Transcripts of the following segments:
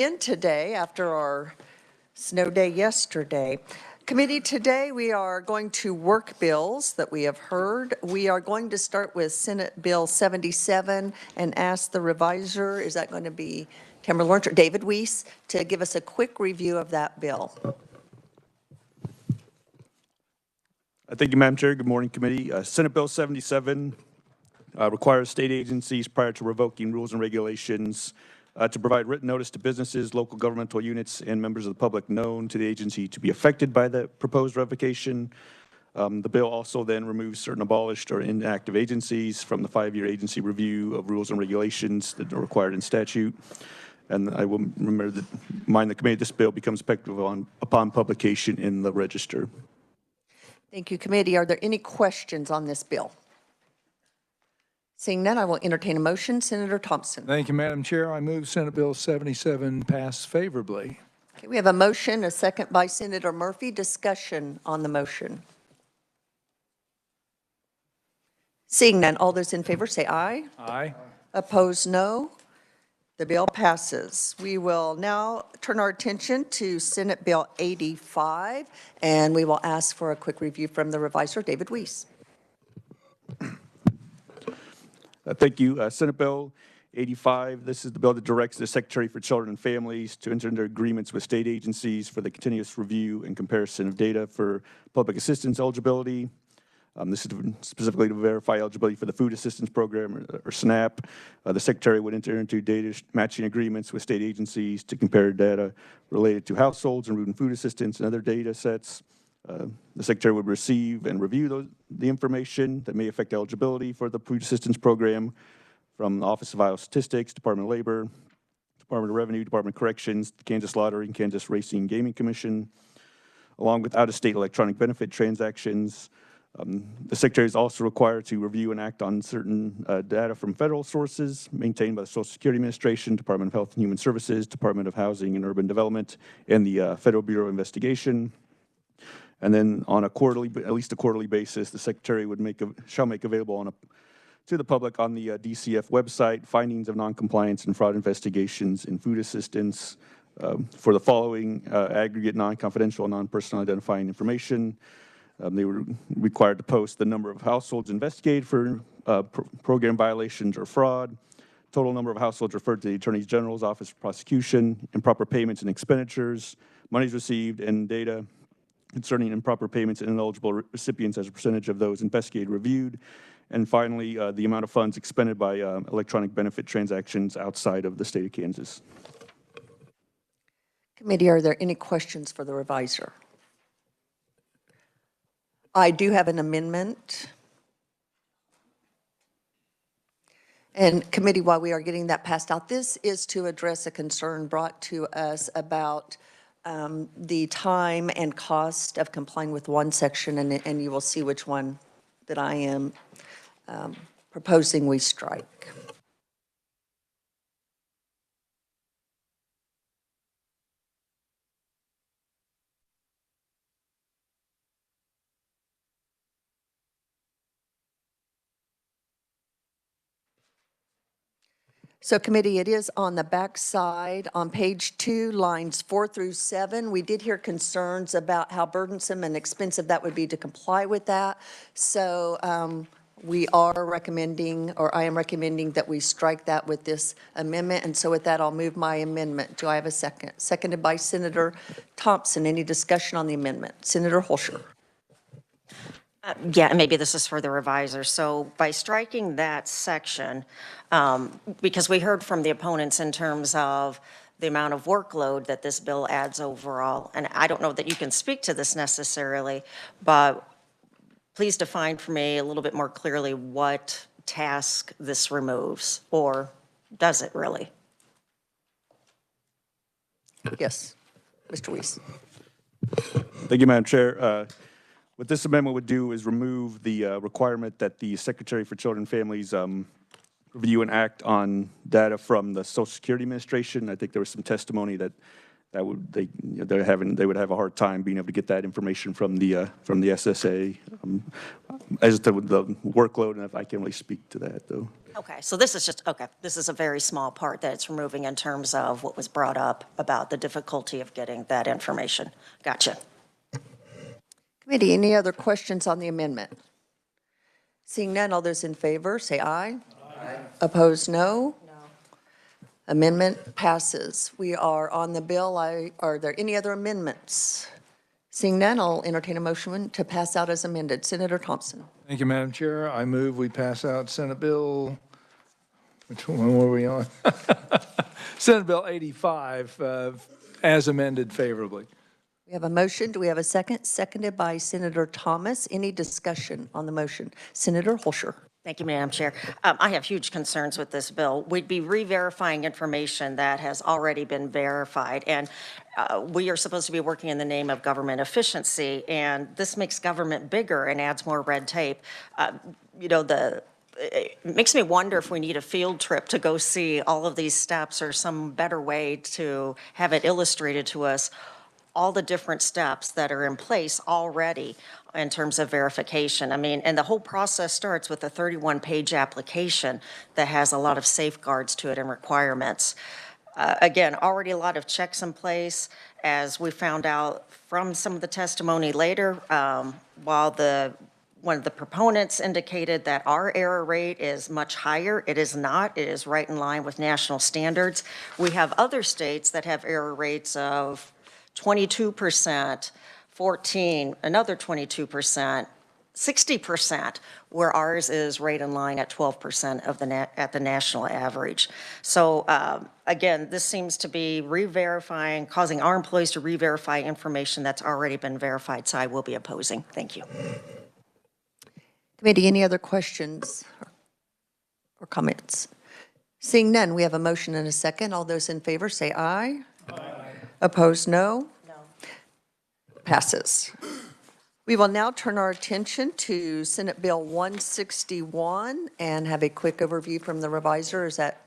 In today, after our snow day yesterday. Committee, today we are going to work bills that we have heard. We are going to start with Senate Bill 77 and ask the revisor, is that going to be Tamara Lawrence or David Weiss, to give us a quick review of that bill? Thank you, Madam Chair. Good morning, committee. Senate Bill 77 requires state agencies prior to revoking rules and regulations to provide written notice to businesses, local governmental units, and members of the public known to the agency to be affected by the proposed revocation. The bill also then removes certain abolished or inactive agencies from the 5-year agency review of rules and regulations that are required in statute. And I will remind the committee this bill becomes effective upon publication in the Register. Thank you, committee. Are there any questions on this bill? Seeing none, I will entertain a motion. Senator Thompson. Thank you, Madam Chair. I move Senate Bill 77 pass favorably. Okay, we have a motion, a second by Senator Murphy. Discussion on the motion. Seeing none, all those in favor say aye. Aye. Opposed, no. The bill passes. We will now turn our attention to Senate Bill 85, and we will ask for a quick review from the revisor, David Weiss. Thank you. Senate Bill 85, this is the bill that directs the Secretary for Children and Families to enter into agreements with state agencies for the continuous review and comparison of data for public assistance eligibility. This is specifically to verify eligibility for the Food Assistance Program, or SNAP. The Secretary would enter into data matching agreements with state agencies to compare data related to households and root and food assistance and other data sets. The Secretary would receive and review the information that may affect eligibility for the Food Assistance Program from the Office of Iowa Statistics, Department of Labor, Department of Revenue, Department of Corrections, the Kansas Lottery and Kansas Racing and Gaming Commission, along with out-of-state electronic benefit transactions. The Secretary is also required to review and act on certain data from federal sources maintained by the Social Security Administration, Department of Health and Human Services, Department of Housing and Urban Development, and the Federal Bureau of Investigation. And then on a quarterly, at least a quarterly basis, the Secretary would shall make available to the public on the DCF website findings of noncompliance and fraud investigations in food assistance for the following aggregate non-confidential and non-personal identifying information. They were required to post the number of households investigated for program violations or fraud, total number of households referred to the Attorney General's Office of Prosecution, improper payments and expenditures, monies received, and data concerning improper payments and ineligible recipients as a percentage of those investigated reviewed. And finally, the amount of funds expended by electronic benefit transactions outside of the state of Kansas. Committee, are there any questions for the revisor? I do have an amendment. And committee, while we are getting that passed out, this is to address a concern brought to us about the time and cost of complying with one section, and you will see which one that I am proposing we strike. So committee, it is on the back side on page 2, lines 4 through 7. We did hear concerns about how burdensome and expensive that would be to comply with that. So we are recommending, or I am recommending, that we strike that with this amendment. And so with that, I'll move my amendment. Do I have a second? Seconded by Senator Thompson. Any discussion on the amendment? Senator Holscher. Yeah, and maybe this is for the revisor. So by striking that section, because we heard from the opponents in terms of the amount of workload that this bill adds overall, and I don't know that you can speak to this necessarily, but please define for me a little bit more clearly what task this removes, or does it really? Yes, Mr. Weiss. Thank you, Madam Chair. What this amendment would do is remove the requirement that the Secretary for Children and Families review and act on data from the Social Security Administration. I think there was some testimony that that would, they would have a hard time being able to get that information from the SSA. As to the workload, and if I can't really speak to that, though. Okay, so this is just, okay, this is a very small part that it's removing in terms of what was brought up about the difficulty of getting that information. Gotcha. Committee, any other questions on the amendment? Seeing none, all those in favor, say aye. Aye. Opposed, no? No. Amendment passes. We are on the bill. Are there any other amendments? Seeing none, I'll entertain a motion to pass out as amended. Senator Thompson. Thank you, Madam Chair. I move we pass out Senate Bill, which one were we on? Senate Bill 85 as amended favorably. We have a motion. Do we have a second? Seconded by Senator Thomas. Any discussion on the motion? Senator Holscher. Thank you, Madam Chair. I have huge concerns with this bill. We'd be re-verifying information that has already been verified, and we are supposed to be working in the name of government efficiency, and this makes government bigger and adds more red tape. It makes me wonder if we need a field trip to go see all of these steps or some better way to have it illustrated to us, all the different steps that are in place already in terms of verification. I mean, and the whole process starts with a 31-page application that has a lot of safeguards to it and requirements. Again, already a lot of checks in place, as we found out from some of the testimony later, while one of the proponents indicated that our error rate is much higher. It is not. It is right in line with national standards. We have other states that have error rates of 22%, 14%, another 22%, 60%, where ours is right in line at 12% of at the national average. So again, this seems to be re-verifying, causing our employees to re-verify information that's already been verified. So I will be opposing. Thank you. Committee, any other questions or comments? Seeing none, we have a motion and a second. All those in favor say aye. Aye. Opposed, no? No. Passes. We will now turn our attention to Senate Bill 161 and have a quick overview from the reviser. Is that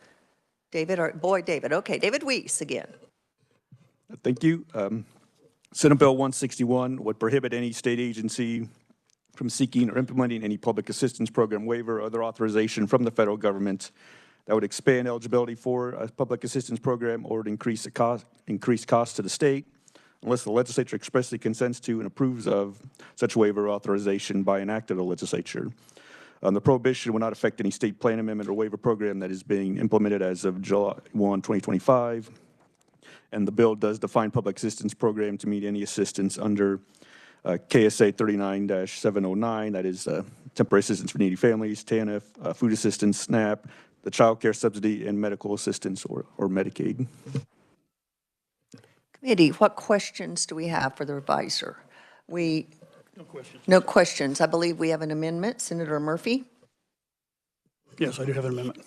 David or David? Okay, David Weiss again. Thank you. Senate Bill 161 would prohibit any state agency from seeking or implementing any public assistance program waiver or other authorization from the federal government that would expand eligibility for a public assistance program or would increase costs to the state, unless the legislature expressly consents to and approves of such waiver or authorization by an act of the legislature. The prohibition will not affect any state plan amendment or waiver program that is being implemented as of July 1, 2025. And the bill does define public assistance program to mean any assistance under KSA 39-709, that is temporary assistance for needy families, TANF, food assistance, SNAP, the child care subsidy, and medical assistance or Medicaid. Committee, what questions do we have for the reviser? No questions. No questions. I believe we have an amendment. Senator Murphy? Yes, I do have an amendment.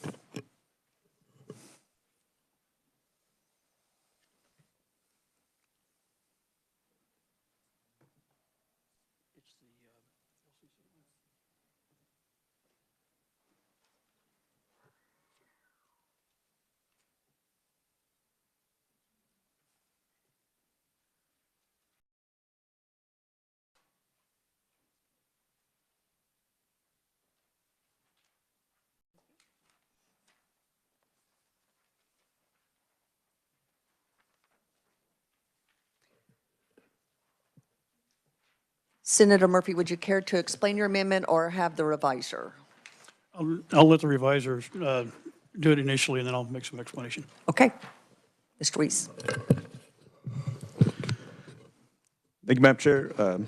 Senator Murphy, would you care to explain your amendment or have the reviser? I'll let the revisers do it initially, and then I'll make some explanation. Okay. Mr. Weiss. Thank you, Madam Chair.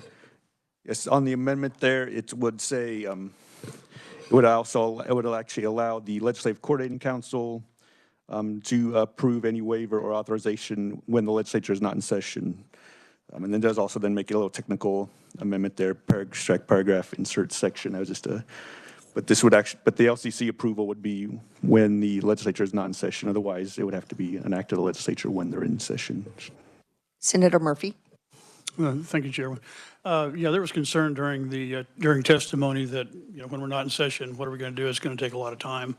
Yes, on the amendment there, it would say, it would actually allow the Legislative Coordinating Council to approve any waiver or authorization when the legislature is not in session. And then does also then make it a little technical amendment there, strike paragraph, insert section. That was just but this would actually, but the LCC approval would be when the legislature is not in session. Otherwise, it would have to be an act of the legislature when they're in session. Senator Murphy. Thank you, Chairman. Yeah, there was concern during the during testimony that when we're not in session, what are we going to do? It's going to take a lot of time.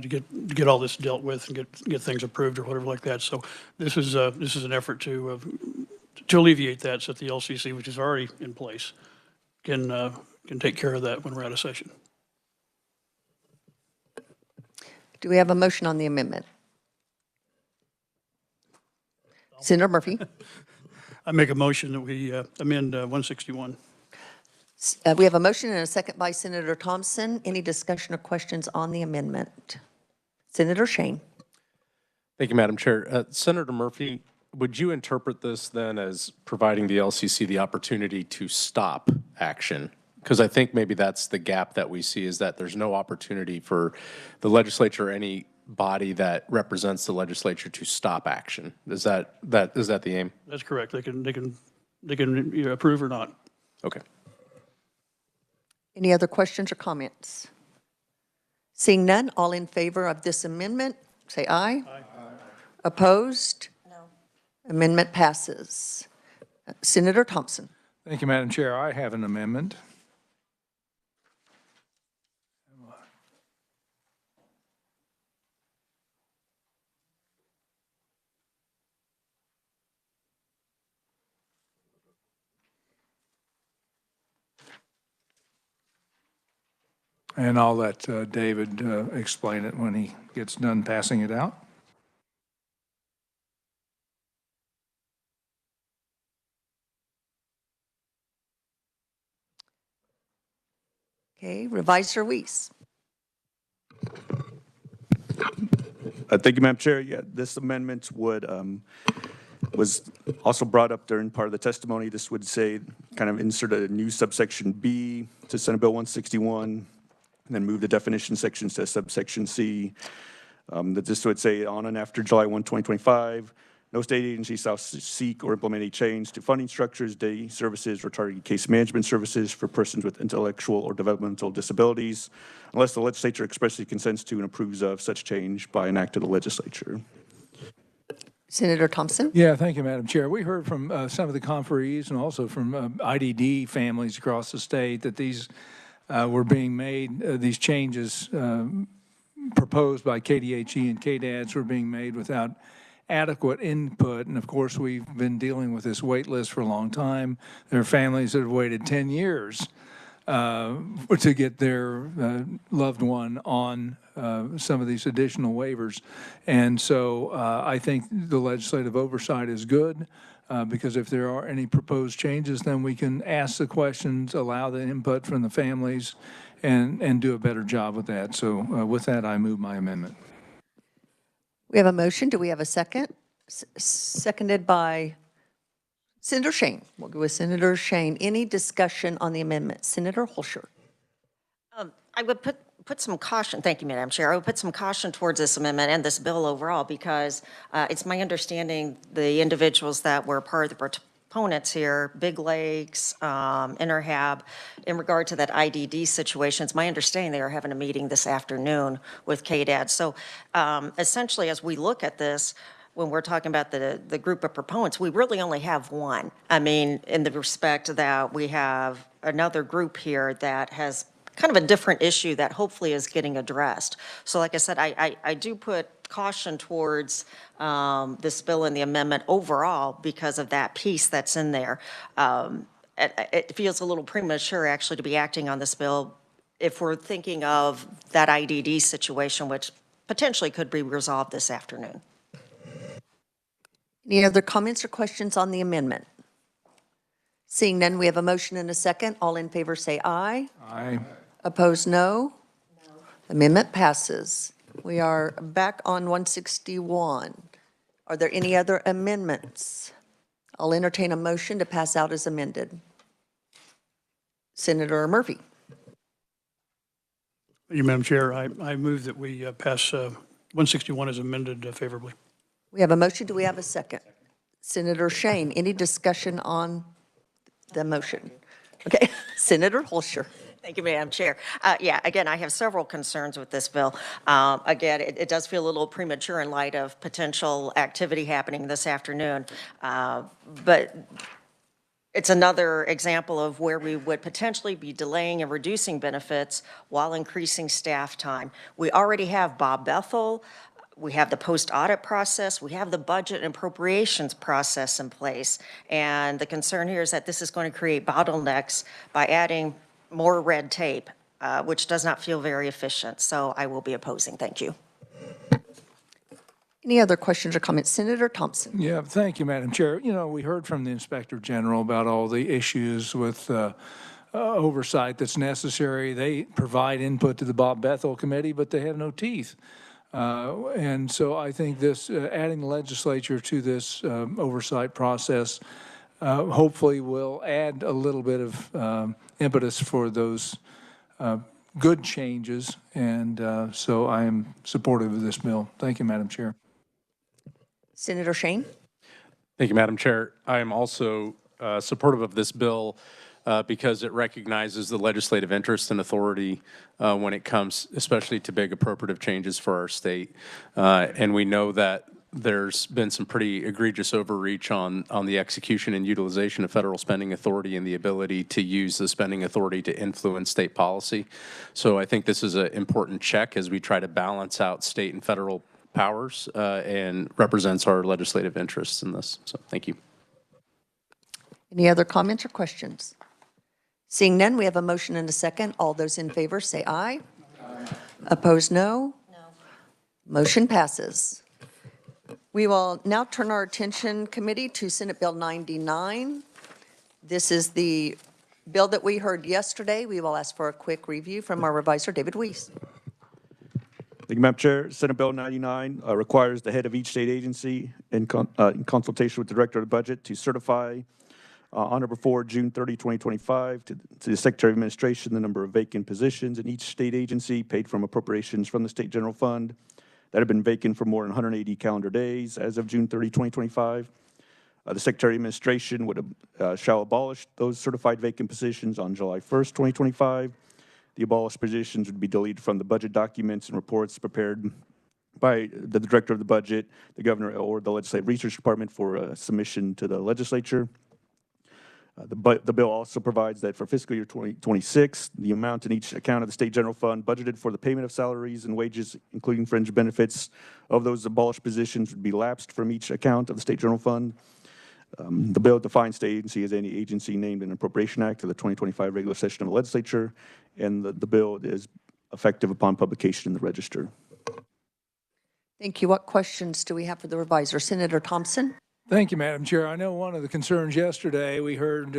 to get all this dealt with and get things approved or whatever like that. So this is an effort to alleviate that, so that the LCC, which is already in place, can take care of that when we're out of session. Do we have a motion on the amendment? Senator Murphy? I make a motion that we amend 161. We have a motion and a second by Senator Thompson. Any discussion or questions on the amendment? Senator Shane. Thank you, Madam Chair. Senator Murphy, would you interpret this then as providing the LCC the opportunity to stop action? Because I think maybe that's the gap that we see, is that there's no opportunity for the legislature or any body that represents the legislature to stop action. Is that the aim? That's correct. They can either approve or not. Okay. Any other questions or comments? Seeing none, all in favor of this amendment, say aye. Aye. Opposed? No. Amendment passes. Senator Thompson. Thank you, Madam Chair. I have an amendment. And I'll let David explain it when he gets done passing it out. Okay, Reviser Weiss. Thank you, Madam Chair. Yeah, this amendment was also brought up during part of the testimony. This would say, kind of insert a new subsection B to Senate Bill 161, and then move the definition sections to subsection C. That this would say, on and after July 1, 2025, no state agency shall seek or implement any change to funding structures, day services, or targeted case management services for persons with intellectual or developmental disabilities, unless the legislature expressly consents to and approves of such change by an act of the legislature. Senator Thompson. Yeah, thank you, Madam Chair. We heard from some of the conferees and also from IDD families across the state that these were being made, these changes proposed by KDHE and KDADS were being made without adequate input. And of course, we've been dealing with this wait list for a long time. There are families that have waited 10 years to get their loved one on some of these additional waivers. And so I think the legislative oversight is good because if there are any proposed changes, then we can ask the questions, allow the input from the families, and do a better job with that. So with that, I move my amendment. We have a motion. Do we have a second? Seconded by Senator Shane. We'll go with Senator Shane. Any discussion on the amendment? Senator Holscher. I would put some caution, thank you, Madam Chair. I would put some caution towards this amendment and this bill overall because it's my understanding the individuals that were part of the proponents here, Big Lakes, Interhab, in regard to that IDD situation, it's my understanding they are having a meeting this afternoon with KDAD. So essentially, as we look at this, when we're talking about the group of proponents, we really only have one. I mean, in the respect that we have another group here that has kind of a different issue that hopefully is getting addressed. So like I said, I do put caution towards this bill and the amendment overall because of that piece that's in there. It feels a little premature actually to be acting on this bill if we're thinking of that IDD situation, which potentially could be resolved this afternoon. Any other comments or questions on the amendment? Seeing none, we have a motion and a second. All in favor say aye. Aye. Opposed, no. No. Amendment passes. We are back on 161. Are there any other amendments? I'll entertain a motion to pass out as amended. Senator Murphy. Thank you, Madam Chair. I move that we pass 161 as amended favorably. We have a motion. Do we have a second? Senator Shane, any discussion on the motion? Okay. Senator Holscher. Thank you, Madam Chair. Yeah, again, I have several concerns with this bill. Again, it does feel a little premature in light of potential activity happening this afternoon. But it's another example of where we would potentially be delaying and reducing benefits while increasing staff time. We already have Bob Bethel, we have the post-audit process, we have the budget and appropriations process in place. And the concern here is that this is going to create bottlenecks by adding more red tape, which does not feel very efficient. So I will be opposing. Thank you. Any other questions or comments? Senator Thompson. Yeah, thank you, Madam Chair. You know, we heard from the Inspector General about all the issues with oversight that's necessary. They provide input to the Bob Bethel Committee, but they have no teeth. And so I think this, adding the legislature to this oversight process hopefully will add a little bit of impetus for those good changes. And so I am supportive of this bill. Thank you, Madam Chair. Senator Shane. Thank you, Madam Chair. I am also supportive of this bill because it recognizes the legislative interest and authority when it comes especially to big appropriative changes for our state. And we know that there's been some pretty egregious overreach on the execution and utilization of federal spending authority and the ability to use the spending authority to influence state policy. So I think this is an important check as we try to balance out state and federal powers and represents our legislative interests in this. So thank you. Any other comments or questions? Seeing none, we have a motion and a second. All those in favor say aye. Aye. Opposed, no? No. Motion passes. We will now turn our attention, committee, to Senate Bill 99. This is the bill that we heard yesterday. We will ask for a quick review from our reviser, David Weiss. Thank you, Madam Chair. Senate Bill 99 requires the head of each state agency in consultation with the Director of the Budget to certify on or before June 30, 2025 to the Secretary of Administration the number of vacant positions in each state agency paid from appropriations from the State General Fund that have been vacant for more than 180 calendar days as of June 30, 2025. The Secretary of Administration shall abolish those certified vacant positions on July 1st, 2025. The abolished positions would be deleted from the budget documents and reports prepared by the Director of the Budget, the Governor, or the Legislative Research Department for submission to the Legislature. The bill also provides that for fiscal year 2026, the amount in each account of the State General Fund budgeted for the payment of salaries and wages, including fringe benefits of those abolished positions, would be lapsed from each account of the State General Fund. The bill defines state agency as any agency named in Appropriation Act of the 2025 regular session of the Legislature, and the bill is effective upon publication in the Register. Thank you. What questions do we have for the reviser? Senator Thompson. Thank you, Madam Chair. I know one of the concerns yesterday we heard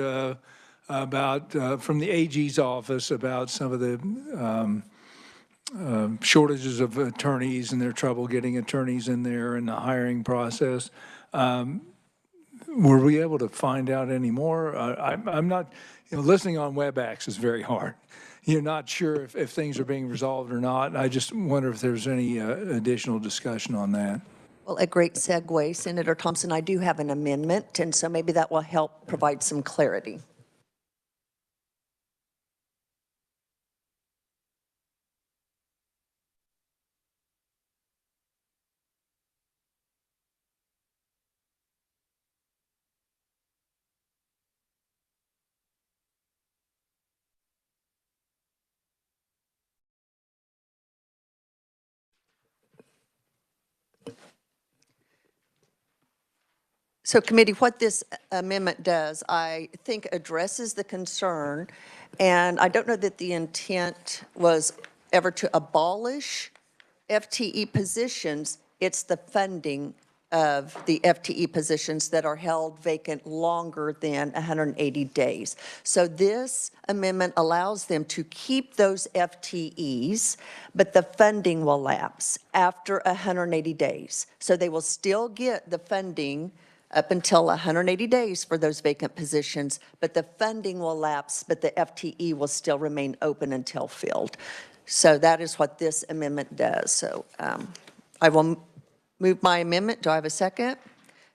about from the AG's office about some of the shortages of attorneys and their trouble getting attorneys in there and the hiring process. Were we able to find out any more? I'm not, listening on WebEx is very hard. You're not sure if things are being resolved or not. I just wonder if there's any additional discussion on that. Well, a great segue, Senator Thompson. I do have an amendment, and so maybe that will help provide some clarity. So committee, what this amendment does, I think addresses the concern, and I don't know that the intent was ever to abolish FTE positions. It's the funding of the FTE positions that are held vacant longer than 180 days. So this amendment allows them to keep those FTEs, but the funding will lapse after 180 days. So they will still get the funding up until 180 days for those vacant positions, but the funding will lapse, but the FTE will still remain open until filled. So that is what this amendment does. So I will move my amendment. Do I have a second?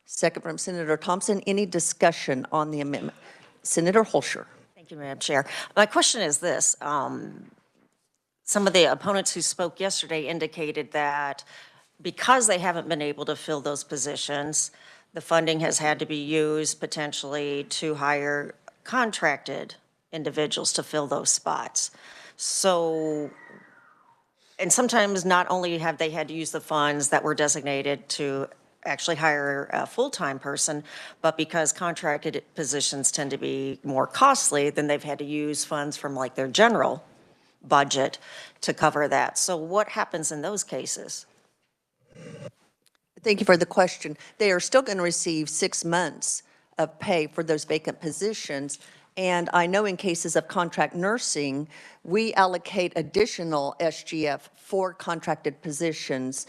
Second from Senator Thompson. Any discussion on the amendment? Senator Holscher. Thank you, Madam Chair. My question is this. Some of the opponents who spoke yesterday indicated that because they haven't been able to fill those positions, the funding has had to be used potentially to hire contracted individuals to fill those spots. So, and sometimes not only have they had to use the funds that were designated to actually hire a full-time person, but because contracted positions tend to be more costly, then they've had to use funds from like their general budget to cover that. So what happens in those cases? Thank you for the question. They are still going to receive 6 months of pay for those vacant positions. And I know in cases of contract nursing, we allocate additional SGF for contracted positions.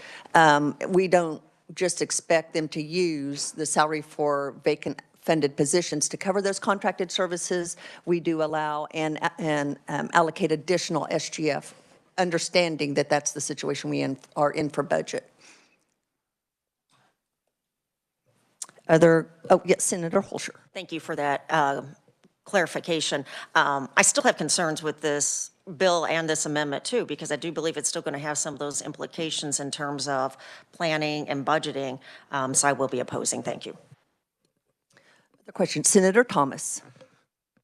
We don't just expect them to use the salary for vacant funded positions to cover those contracted services. We do allow and allocate additional SGF, understanding that that's the situation we are in for budget. Yes, Senator Holscher. Thank you for that clarification. I still have concerns with this bill and this amendment too, because I do believe it's still going to have some of those implications in terms of planning and budgeting. So I will be opposing. Thank you. The question, Senator Thomas.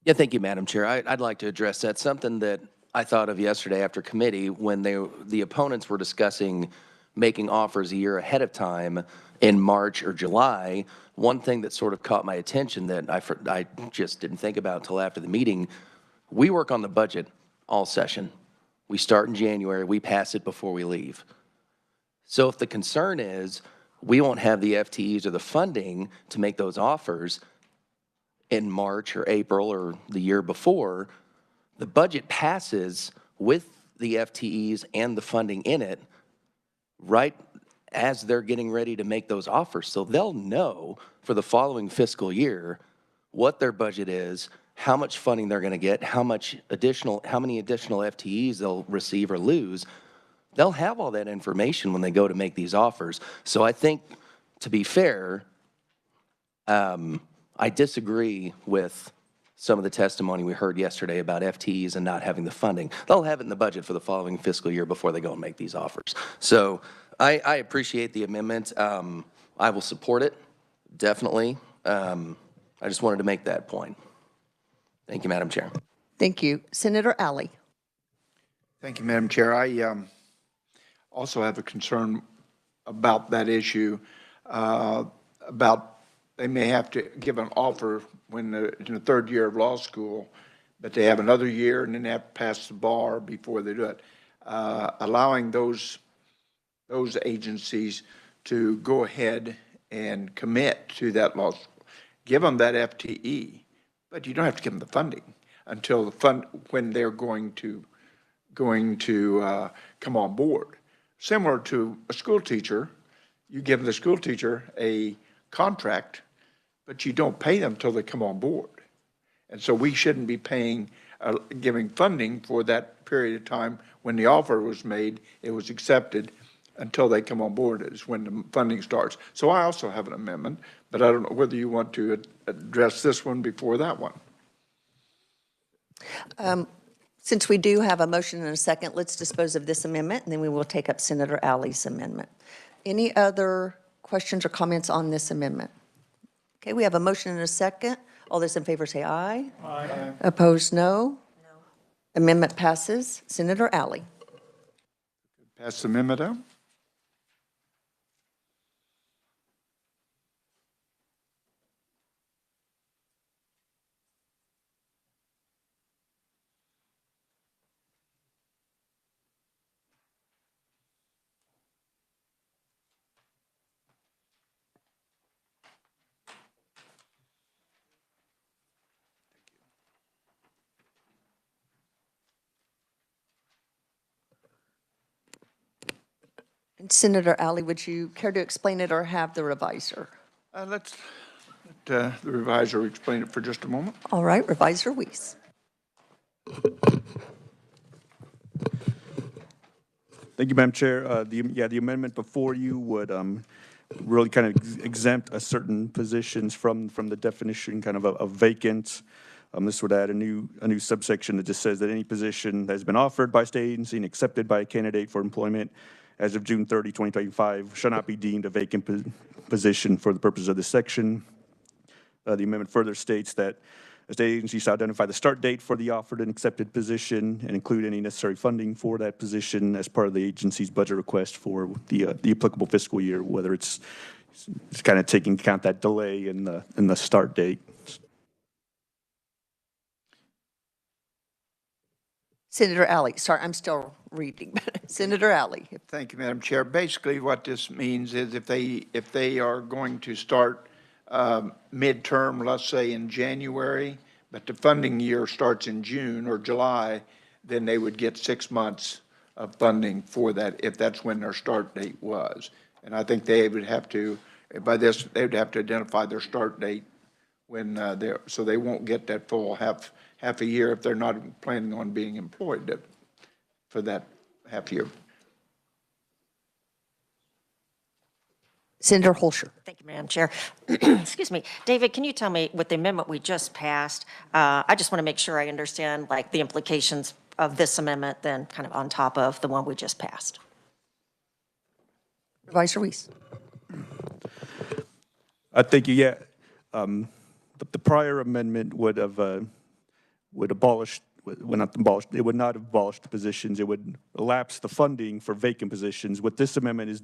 Yeah, thank you, Madam Chair. I'd like to address that. Something that I thought of yesterday after committee when the opponents were discussing making offers a year ahead of time in March or July. One thing that sort of caught my attention that I just didn't think about until after the meeting, we work on the budget all session. We start in January, we pass it before we leave. So if the concern is we won't have the FTEs or the funding to make those offers in March or April or the year before, the budget passes with the FTEs and the funding in it right as they're getting ready to make those offers. So they'll know for the following fiscal year what their budget is, how much funding they're going to get, how many additional FTEs they'll receive or lose. They'll have all that information when they go to make these offers. So I think, to be fair, I disagree with some of the testimony we heard yesterday about FTEs and not having the funding. They'll have it in the budget for the following fiscal year before they go and make these offers. So I appreciate the amendment. I will support it, definitely. I just wanted to make that point. Thank you, Madam Chair. Thank you. Senator Alley. Thank you, Madam Chair. I also have a concern about that issue, about they may have to give an offer when they're in the third year of law school, but they have another year and then they have to pass the bar before they do it. Allowing those agencies to go ahead and commit to that law school, give them that FTE, but you don't have to give them the funding until when they're going to come on board. Similar to a school teacher, you give the school teacher a contract, but you don't pay them until they come on board. And so we shouldn't be giving funding for that period of time when the offer was made, it was accepted, until they come on board is when the funding starts. So I also have an amendment, but I don't know whether you want to address this one before that one. Since we do have a motion and a second, let's dispose of this amendment, and then we will take up Senator Alley's amendment. Any other questions or comments on this amendment? Okay, we have a motion and a second. All those in favor say aye. Aye. Opposed, no. No. Amendment passes. Senator Alley. Pass the amendment out. And Senator Alley, would you care to explain it or have the revisor? Let the revisor explain it for just a moment. All right, Revisor Weiss. Thank you, Madam Chair. The amendment before you would really kind of exempt a certain positions from the definition kind of vacant. This would add a new subsection that just says that any position that has been offered by state agency and accepted by a candidate for employment as of June 30, 2025, shall not be deemed a vacant position for the purposes of this section. The amendment further states that a state agency shall identify the start date for the offered and accepted position and include any necessary funding for that position as part of the agency's budget request for the applicable fiscal year, whether it's kind of taking account that delay in the start date. Senator Alley, sorry, I'm still reading. Senator Alley. Thank you, Madam Chair. Basically, what this means is if they are going to start midterm, let's say in January, but the funding year starts in June or July, then they would get 6 months of funding for that, if that's when their start date was. And I think they would have to, by this, they would have to identify their start date when so they won't get that full half a year if they're not planning on being employed for that half year. Senator Holscher. Thank you, Madam Chair. Excuse me. David, can you tell me, with the amendment we just passed, I just want to make sure I understand, like, the implications of this amendment then kind of on top of the one we just passed. Supervisor Reese. Thank you. Yeah. The prior amendment would abolish, well, not abolish, it would not have abolished the positions. It would elapse the funding for vacant positions. What this amendment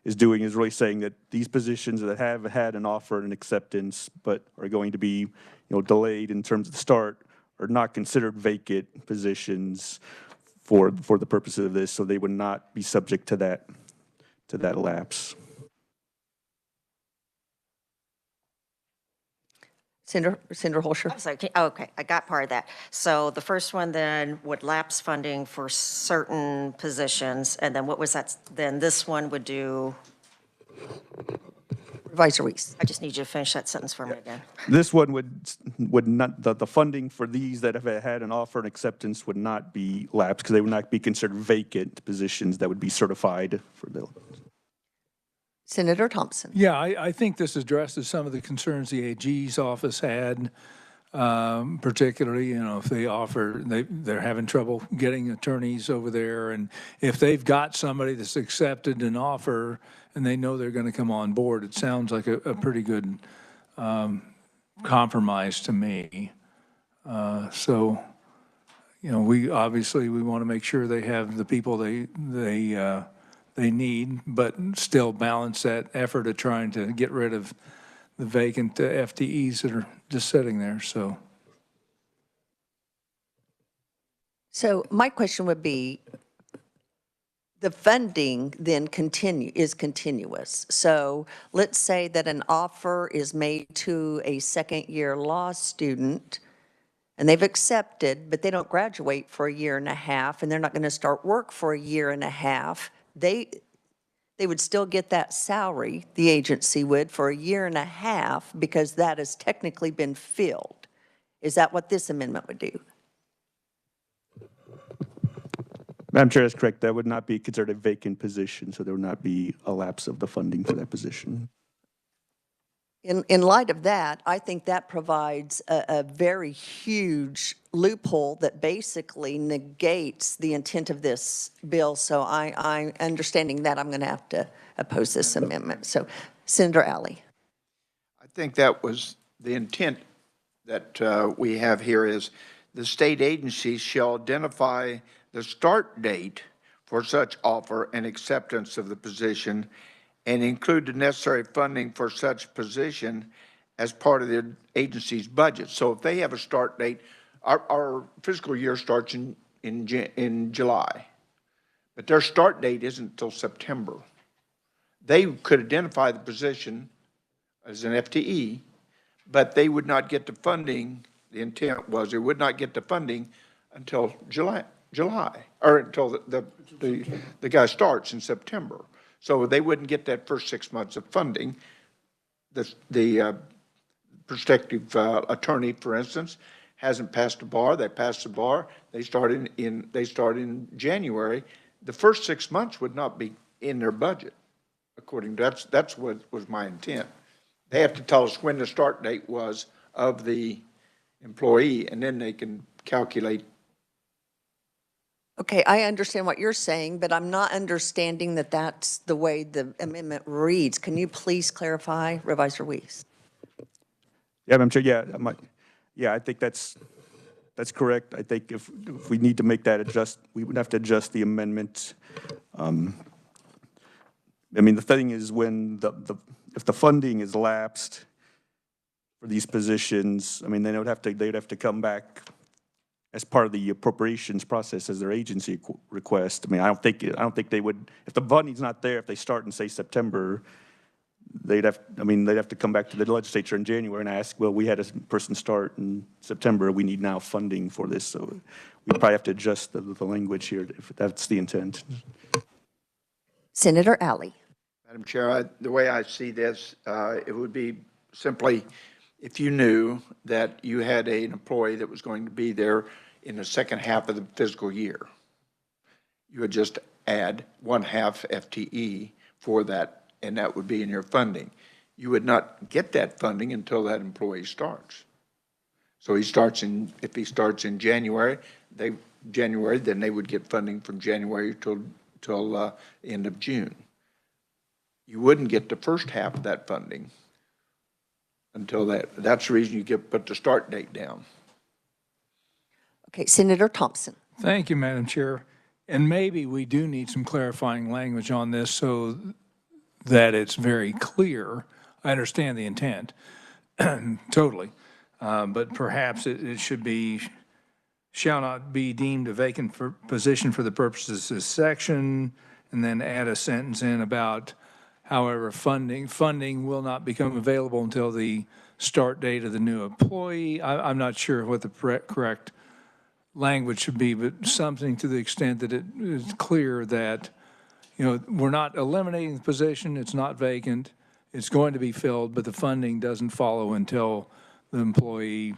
is doing is really saying that these positions that have had an offer and acceptance but are going to be, delayed in terms of the start are not considered vacant positions for the purposes of this, so they would not be subject to that lapse. Senator Holscher. I'm sorry. Okay, I got part of that. So the first one then would lapse funding for certain positions, and then what was that? Then this one would do. Supervisor Reese. I just need you to finish that sentence for me again. This one would not, the funding for these that have had an offer and acceptance would not be lapsed because they would not be considered vacant positions that would be certified for the. Senator Thompson. Yeah, I think this addresses some of the concerns the AG's office had, particularly, if they offer, they're having trouble getting attorneys over there. And if they've got somebody that's accepted an offer and they know they're going to come on board, it sounds like a pretty good compromise to me. So, we want to make sure they have the people they need, but still balance that effort of trying to get rid of the vacant FTEs that are just sitting there, so. So my question would be, the funding then is continuous. So let's say that an offer is made to a second-year law student, and they've accepted, but they don't graduate for a year and a half, and they're not going to start work for a year and a half. They would still get that salary, the agency would, for a year and a half because that has technically been filled. Is that what this amendment would do? Madam Chair, that's correct. That would not be considered a vacant position, so there would not be a lapse of the funding for that position. In light of that, I think that provides a very huge loophole that basically negates the intent of this bill. So I understanding that, I'm going to have to oppose this amendment. So Senator Alley. I think that was the intent that we have here is the state agencies shall identify the start date for such offer and acceptance of the position and include the necessary funding for such position as part of the agency's budget. So if they have a start date, our fiscal year starts in July, but their start date isn't until September. They could identify the position as an FTE, but they would not get the funding. The intent was they would not get the funding until July, or until the guy starts in September. So they wouldn't get that first 6 months of funding. The prospective attorney, for instance, hasn't passed the bar. They passed the bar. They start in January. The first 6 months would not be in their budget. According to that's what was my intent. They have to tell us when the start date was of the employee, and then they can calculate. Okay, I understand what you're saying, but I'm not understanding that that's the way the amendment reads. Can you please clarify, Revisor Weiss? Yeah, Madam Chair, yeah, I think that's correct. I think if we need to make that we would have to adjust the amendment. I mean, the thing is when if the funding is lapsed for these positions, I mean, then they'd have to come back as part of the appropriations process as their agency request. I mean, I don't think they would, if the funding's not there, if they start in, say, September, they'd have to come back to the legislature in January and ask, well, we had a person start in September, we need now funding for this. So we probably have to adjust the language here if that's the intent. Senator Alley. Madam Chair, the way I see this, it would be simply if you knew that you had an employee that was going to be there in the second half of the fiscal year, you would just add 1/2 FTE for that, and that would be in your funding. You would not get that funding until that employee starts. So if he starts in January, then they would get funding from January till end of June. You wouldn't get the first half of that funding until that's the reason you put the start date down. Okay, Senator Thompson. Thank you, Madam Chair. And maybe we do need some clarifying language on this so that it's very clear. I understand the intent, totally. But perhaps it should be, shall not be deemed a vacant position for the purposes of this section, and then add a sentence in about, however, funding will not become available until the start date of the new employee. I'm not sure what the correct language should be, but something to the extent that it is clear that, you know, we're not eliminating the position, it's not vacant, it's going to be filled, but the funding doesn't follow until the employee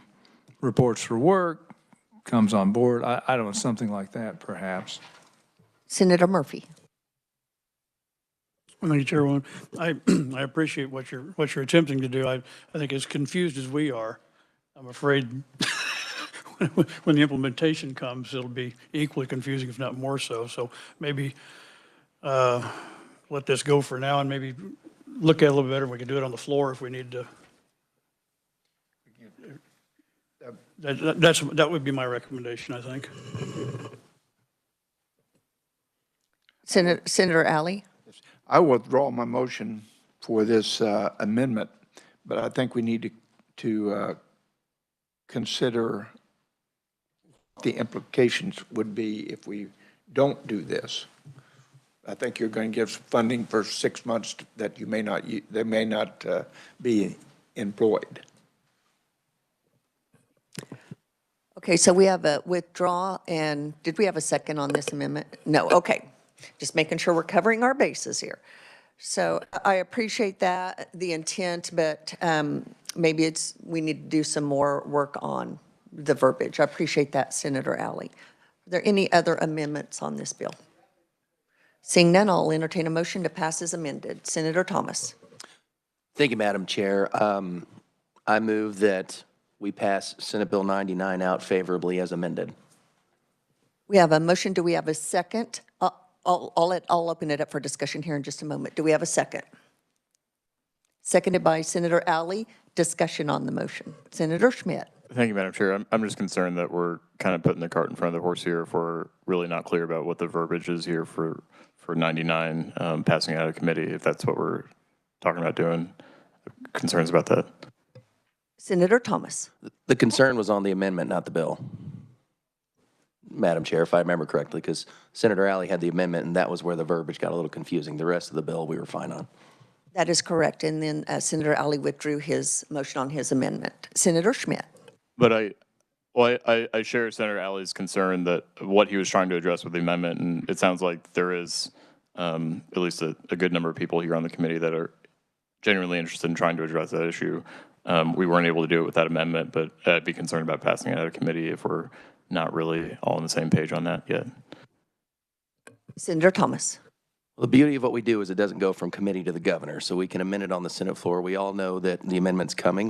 reports for work, comes on board. I don't know, something like that, perhaps. Senator Murphy. Well, thank you, Chairwoman. I appreciate what you're attempting to do. I think as confused as we are, I'm afraid when the implementation comes, it'll be equally confusing, if not more so. So maybe let this go for now and maybe look at it a little better. We can do it on the floor if we need to. That would be my recommendation, I think. Senator Alley. I withdraw my motion for this amendment, but I think we need to consider the implications would be if we don't do this. I think you're going to give funding for 6 months that they may not be employed. Okay, so we have a withdraw, and did we have a second on this amendment? No, okay. Just making sure we're covering our bases here. So I appreciate that, the intent, but maybe we need to do some more work on the verbiage. I appreciate that, Senator Alley. Are there any other amendments on this bill? Seeing none, I'll entertain a motion to pass as amended. Senator Thomas. Thank you, Madam Chair. I move that we pass Senate Bill 99 out favorably as amended. We have a motion. Do we have a second? I'll open it up for discussion here in just a moment. Do we have a second? Seconded by Senator Alley. Discussion on the motion. Senator Schmidt. Thank you, Madam Chair. I'm just concerned that we're kind of putting the cart in front of the horse here if we're really not clear about what the verbiage is here for 99 passing out of committee, if that's what we're talking about doing. Concerns about that. Senator Thomas. The concern was on the amendment, not the bill, Madam Chair, if I remember correctly, because Senator Alley had the amendment, and that was where the verbiage got a little confusing. The rest of the bill we were fine on. That is correct. And then Senator Alley withdrew his motion on his amendment. Senator Schmidt. But I share Senator Alley's concern that what he was trying to address with the amendment, and it sounds like there is at least a good number of people here on the committee that are genuinely interested in trying to address that issue. We weren't able to do it with that amendment, but I'd be concerned about passing it out of committee if we're not really all on the same page on that yet. Senator Thomas. Well, the beauty of what we do is it doesn't go from committee to the governor, so we can amend it on the Senate floor. We all know that the amendment's coming.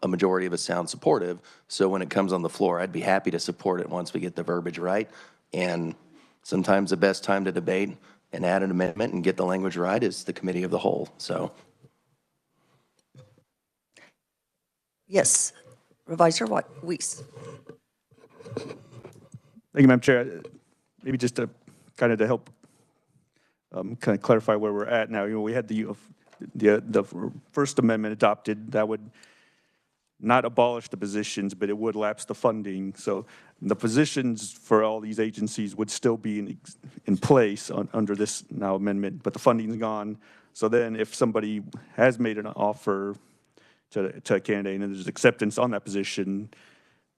A majority of us sound supportive. So when it comes on the floor, I'd be happy to support it once we get the verbiage right. And sometimes the best time to debate and add an amendment and get the language right is the committee of the whole. So, Yes, Revisor Weiss. Thank you, Madam Chair. Maybe just to kind of help kind of clarify where we're at now. We had the First Amendment adopted that would not abolish the positions, but it would lapse the funding. So the positions for all these agencies would still be in place under this now amendment, but the funding's gone. So then if somebody has made an offer to a candidate and there's acceptance on that position,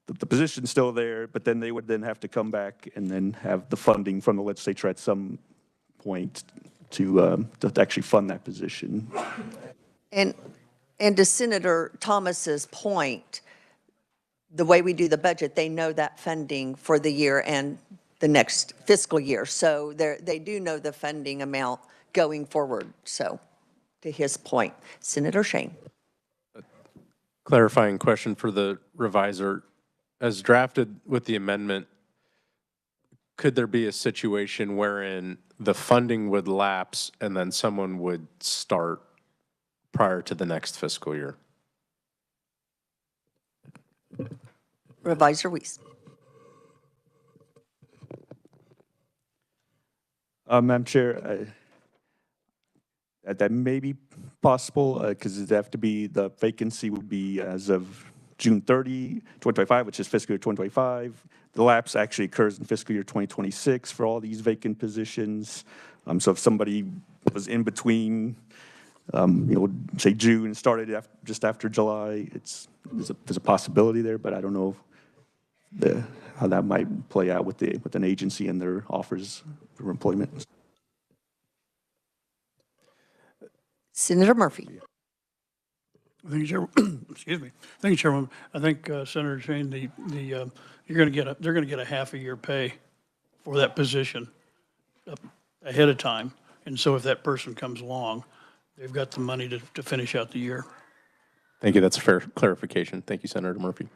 the position's still there, but then they would then have to come back and then have the funding from the legislature at some point to actually fund that position. And to Senator Thomas's point, the way we do the budget, they know that funding for the year and the next fiscal year. So they do know the funding amount going forward. So to his point, Senator Shane. Clarifying question for the revisor. As drafted with the amendment, could there be a situation wherein the funding would lapse and then someone would start prior to the next fiscal year? Revisor Weiss. Madam Chair, that may be possible because it'd have to be, the vacancy would be as of June 30, 2025, which is fiscal year 2025. The lapse actually occurs in fiscal year 2026 for all these vacant positions. So if somebody was in between, say June and started just after July, there's a possibility there, but I don't know how that might play out with an agency and their offers for employment. Senator Murphy. Thank you, Chairman. Excuse me. Thank you, Chairman. I think Senator Shane, they're going to get a half a year pay for that position ahead of time. And so if that person comes along, they've got the money to finish out the year. Thank you. That's a fair clarification. Thank you, Senator Murphy.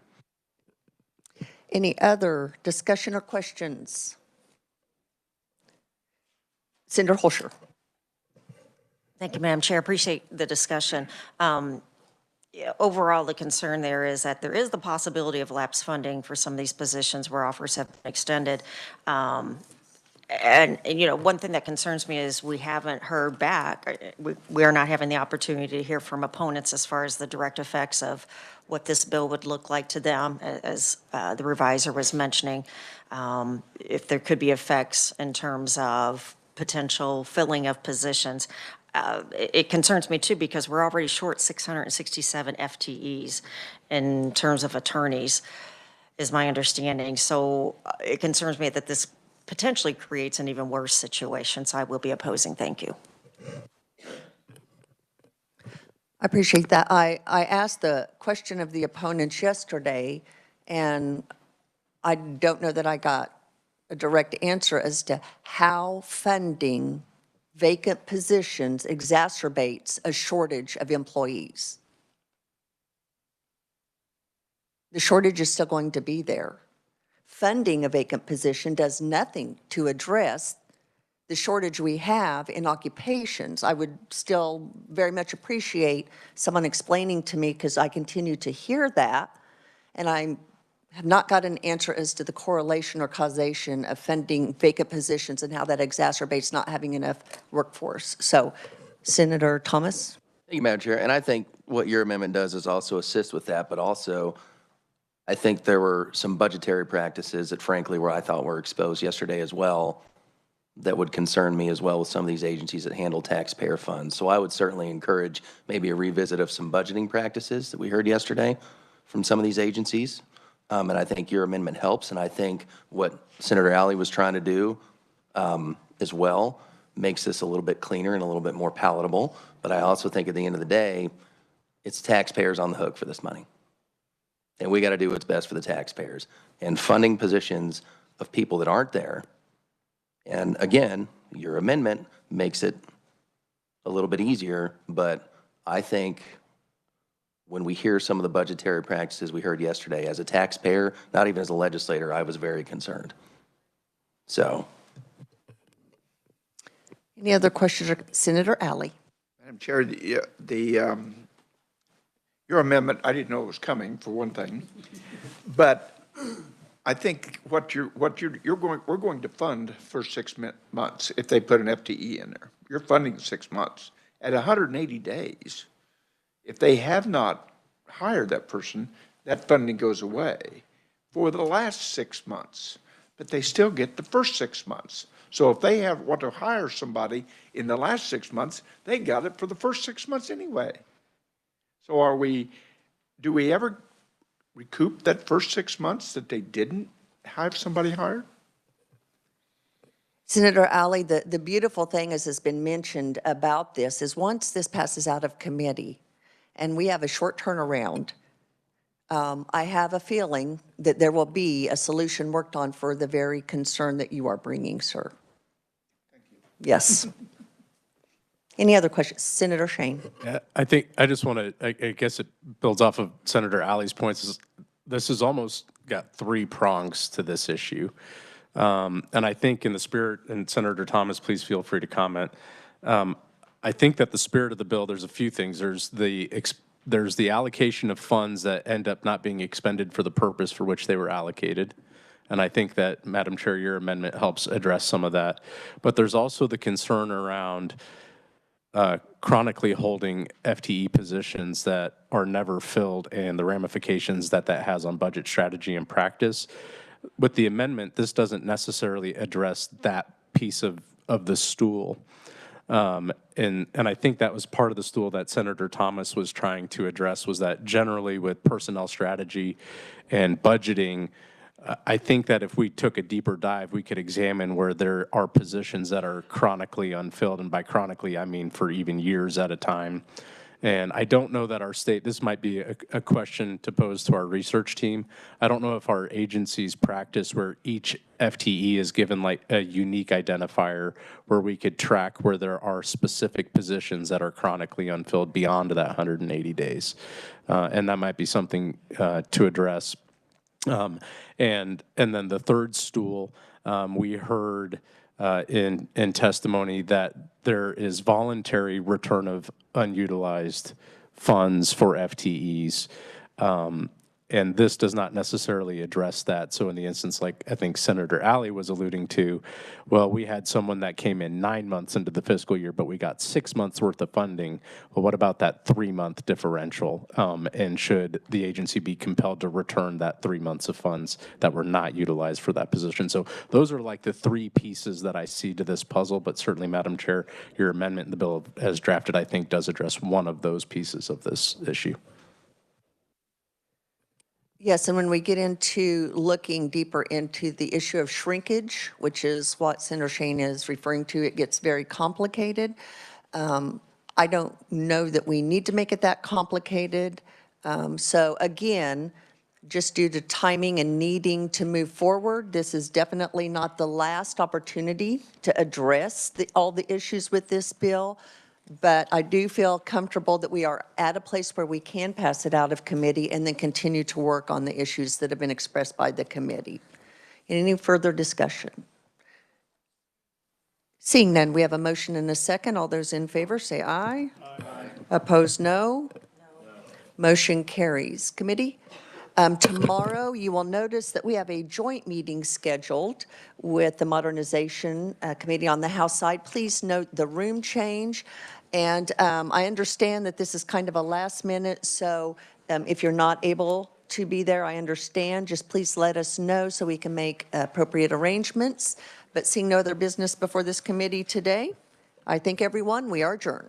Any other discussion or questions? Senator Holscher. Thank you, Madam Chair. Appreciate the discussion. Overall, the concern there is that there is the possibility of lapse funding for some of these positions where offers have been extended. And one thing that concerns me is we haven't heard back. We are not having the opportunity to hear from opponents as far as the direct effects of what this bill would look like to them, as the revisor was mentioning. If there could be effects in terms of potential filling of positions. It concerns me too because we're already short 667 FTEs in terms of attorneys, is my understanding. So it concerns me that this potentially creates an even worse situation. So I will be opposing. Thank you. I appreciate that. I asked the question of the opponents yesterday, and I don't know that I got a direct answer as to how funding vacant positions exacerbates a shortage of employees. The shortage is still going to be there. Funding a vacant position does nothing to address the shortage we have in occupations. I would still very much appreciate someone explaining to me, because I continue to hear that, and I have not got an answer as to the correlation or causation of funding vacant positions and how that exacerbates not having enough workforce. So, Senator Thomas? Thank you, Madam Chair. And I think what your amendment does is also assist with that, but also I think there were some budgetary practices that frankly I thought were exposed yesterday as well that would concern me as well with some of these agencies that handle taxpayer funds. So I would certainly encourage maybe a revisit of some budgeting practices that we heard yesterday from some of these agencies. And I think your amendment helps. And I think what Senator Alley was trying to do as well makes this a little bit cleaner and a little bit more palatable. But I also think at the end of the day, it's taxpayers on the hook for this money. And we got to do what's best for the taxpayers. And funding positions of people that aren't there. And again, your amendment makes it a little bit easier, but I think when we hear some of the budgetary practices we heard yesterday, as a taxpayer, not even as a legislator, I was very concerned. So Any other questions? Senator Alley. Madam Chair, your amendment, I didn't know it was coming, for one thing. But I think we're going to fund for 6 months if they put an FTE in there. You're funding 6 months. At 180 days, if they have not hired that person, that funding goes away for the last 6 months, but they still get the first 6 months. So if they want to hire somebody in the last 6 months, they got it for the first 6 months anyway. So do we ever recoup that first 6 months that they didn't have somebody hired? Senator Alley, the beautiful thing, as has been mentioned about this, is once this passes out of committee and we have a short turnaround, I have a feeling that there will be a solution worked on for the very concern that you are bringing, sir. Thank you. Yes. Any other questions? Senator Shane. I think I just want to, I guess it builds off of Senator Alley's points. This has almost got 3 prongs to this issue. And I think in the spirit, and Senator Thomas, please feel free to comment. I think that the spirit of the bill, there's a few things. There's the allocation of funds that end up not being expended for the purpose for which they were allocated. And I think that, Madam Chair, your amendment helps address some of that. But there's also the concern around chronically holding FTE positions that are never filled and the ramifications that has on budget strategy and practice. With the amendment, this doesn't necessarily address that piece of the stool. And I think that was part of the stool that Senator Thomas was trying to address, was that generally with personnel strategy and budgeting, I think that if we took a deeper dive, we could examine where there are positions that are chronically unfilled. And by chronically, I mean for even years at a time. And I don't know that our state, this might be a question to pose to our research team. I don't know if our agencies practice where each FTE is given like a unique identifier where we could track where there are specific positions that are chronically unfilled beyond that 180 days. And that might be something to address. And then the third stool, we heard in testimony that there is voluntary return of unutilized funds for FTEs. And this does not necessarily address that. So in the instance, like I think Senator Alley was alluding to, well, we had someone that came in 9 months into the fiscal year, but we got 6 months worth of funding. Well, what about that 3-month differential? And should the agency be compelled to return that 3 months of funds that were not utilized for that position? So those are like the 3 pieces that I see to this puzzle, but certainly, Madam Chair, your amendment in the bill as drafted, I think, does address one of those pieces of this issue. Yes, and when we get into looking deeper into the issue of shrinkage, which is what Senator Shane is referring to, it gets very complicated. I don't know that we need to make it that complicated. So again, just due to timing and needing to move forward, this is definitely not the last opportunity to address all the issues with this bill. But I do feel comfortable that we are at a place where we can pass it out of committee and then continue to work on the issues that have been expressed by the committee. Any further discussion? Seeing none, we have a motion and a second. All those in favor say aye. Aye. Opposed, no. Motion carries. Committee? Tomorrow, you will notice that we have a joint meeting scheduled with the Modernization Committee on the House side. Please note the room change. And I understand that this is kind of a last minute, so if you're not able to be there, I understand. Just please let us know so we can make appropriate arrangements. But seeing no other business before this committee today, I thank everyone. We are adjourned.